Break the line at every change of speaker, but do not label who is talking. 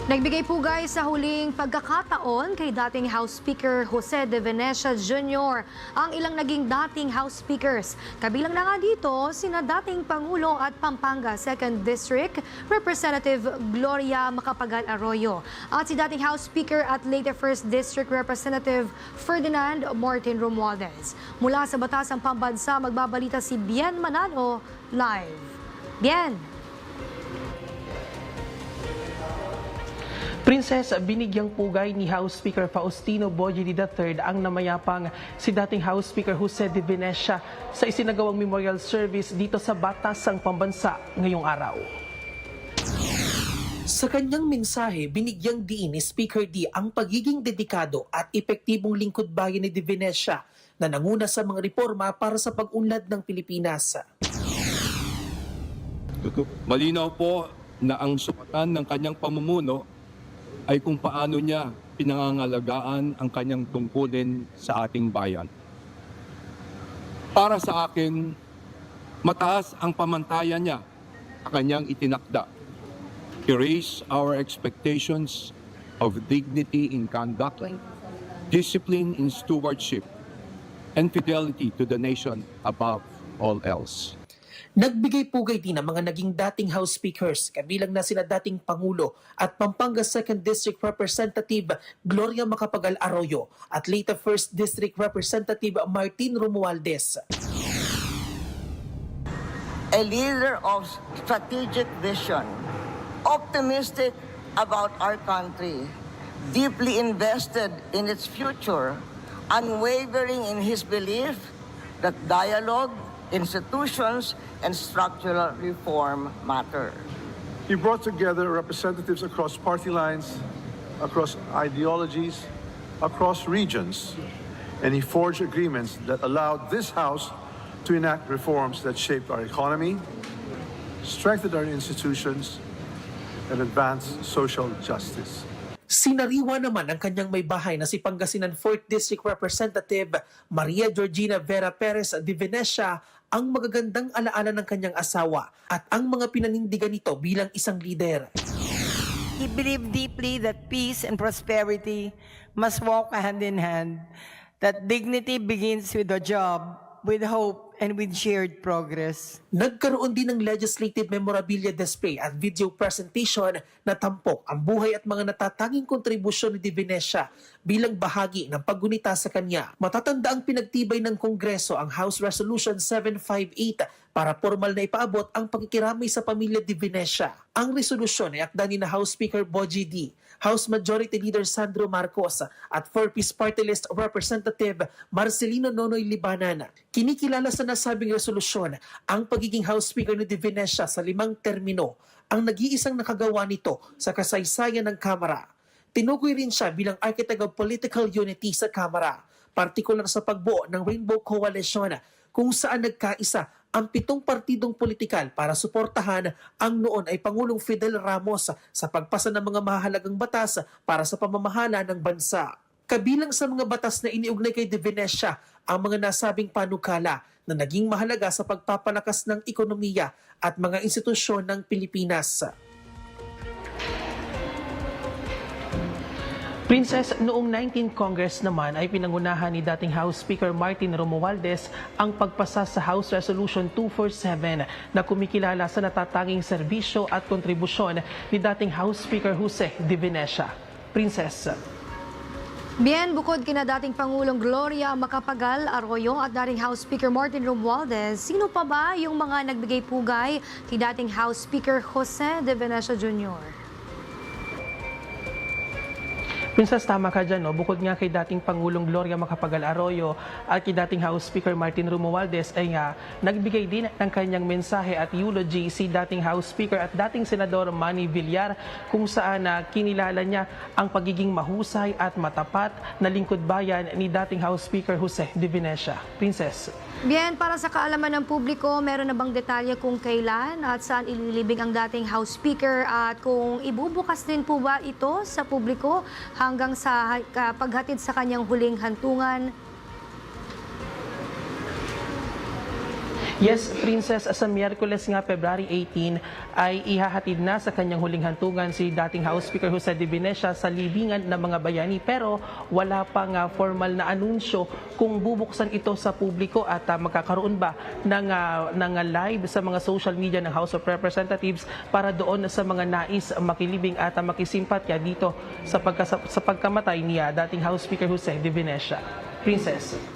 Nagbigay pugay sa huling pagkakataon kay dating House Speaker Jose De Venecia Jr. ang ilang naging dating House Speakers. Kabilang na nga dito sina dating Pangulo at Pampanga 2nd District Representative Gloria Macapagal Arroyo at si dating House Speaker at Leyte 1st District Representative Ferdinand Martin Romualdez. Mula sa Batasang Pambansa, magbabalita si Bien Manalo live. Bien!
Princess, binigyang pugay ni House Speaker Faustino Boyeli III ang namayapang si dating House Speaker Jose De Venecia sa isinagawang memorial service dito sa Batasang Pambansa ngayong araw. Sa kanyang mensahe, binigyang diin ni Speaker D ang pagiging dedikado at epektibong lingkod bayan ni De Venecia na nanguna sa mga reforma para sa pag-unlad ng Pilipinas.
Malinaw po na ang sukatan ng kanyang pamumuno ay kung paano niya pinangangalagaan ang kanyang tungkulin sa ating bayan. Para sa akin, mataas ang pamantayan niya sa kanyang itinakda. He raised our expectations of dignity in conduct, discipline in stewardship, and fidelity to the nation above all else.
Nagbigay pugay din ang mga naging dating House Speakers, kabilang na sina dating Pangulo at Pampanga 2nd District Representative Gloria Macapagal Arroyo at Leyte 1st District Representative Martin Romualdez.
A leader of strategic vision, optimistic about our country, deeply invested in its future, unwavering in his belief that dialogue, institutions, and structural reform matter.
He brought together representatives across party lines, across ideologies, across regions, and he forged agreements that allowed this House to enact reforms that shaped our economy, strengthened our institutions, and advanced social justice.
Sinariwa naman ang kanyang may bahay na si Pangasinan 4th District Representative Maria Georgina Vera Perez De Venecia ang magagandang alaala ng kanyang asawa at ang mga pinanindigan nito bilang isang lider.
He believed deeply that peace and prosperity must walk hand in hand, that dignity begins with a job, with hope, and with shared progress.
Nagkaroon din ng legislative memorabilia display at video presentation na tampok ang buhay at mga natatanging kontribusyon ni De Venecia bilang bahagi ng paggunita sa kanya. Matatanda ang pinagtibay ng Kongreso ang House Resolution 758 para formal na ipaabot ang pagkikiramay sa pamilya De Venecia. Ang resolusyon ay akda ni na House Speaker Boji D, House Majority Leader Sandro Marcos at 4-piece Party List Representative Marcelino Nonoy Libanan. Kinikilala sa nasabing resolusyon ang pagiging House Speaker ni De Venecia sa 5 termino, ang nag-iisang nakagawa nito sa kasaysayan ng Kamara. Tinukoy rin siya bilang architect of political unity sa Kamara, partikular sa pagbuo ng Rainbow Coalition kung saan nagkaisa ang 7 partidong politikal para suportahan ang noon ay Pangulong Fidel Ramos sa pagpasa ng mga mahalagang batas para sa pamamahala ng bansa. Kabilang sa mga batas na iniugnay kay De Venecia ang mga nasabing panukala na naging mahalaga sa pagpapalakas ng ekonomiya at mga institusyon ng Pilipinas. Princess, noong 19th Congress naman ay pinangunahan ni dating House Speaker Martin Romualdez ang pagpasa sa House Resolution 247 na kumikilala sa natatanging serbisyo at kontribusyon ni dating House Speaker Jose De Venecia. Princess.
Bien, bukod kina dating Pangulong Gloria Macapagal Arroyo at dating House Speaker Martin Romualdez, sino pa ba yung mga nagbigay pugay kay dating House Speaker Jose De Venecia Jr.?
Princess, tama ka dyan, no? Bukod nga kay dating Pangulong Gloria Macapagal Arroyo at kay dating House Speaker Martin Romualdez ay nagbigay din ng kanyang mensahe at eulogy si dating House Speaker at dating Senador Manny Villar kung saan kinilala niya ang pagiging mahusay at matapat na lingkod bayan ni dating House Speaker Jose De Venecia. Princess.
Bien, para sa kaalaman ng publiko, meron na bang detalye kung kailan at saan ililibing ang dating House Speaker at kung ibubukas din po ba ito sa publiko hanggang sa paghatid sa kanyang huling hantungan?
Yes, Princess, sa Miyerkules nga, February 18, ay ihahatid na sa kanyang huling hantungan si dating House Speaker Jose de Venecia sa libingan ng mga bayani, pero wala pang formal na anunsyo kung bubuksan ito sa publiko at magkakaroon ba ng live sa mga social media ng House of Representatives para doon sa mga nais makilibing at makisimpatya dito sa pagkamatay ni dating House Speaker Jose de Venecia. Princess.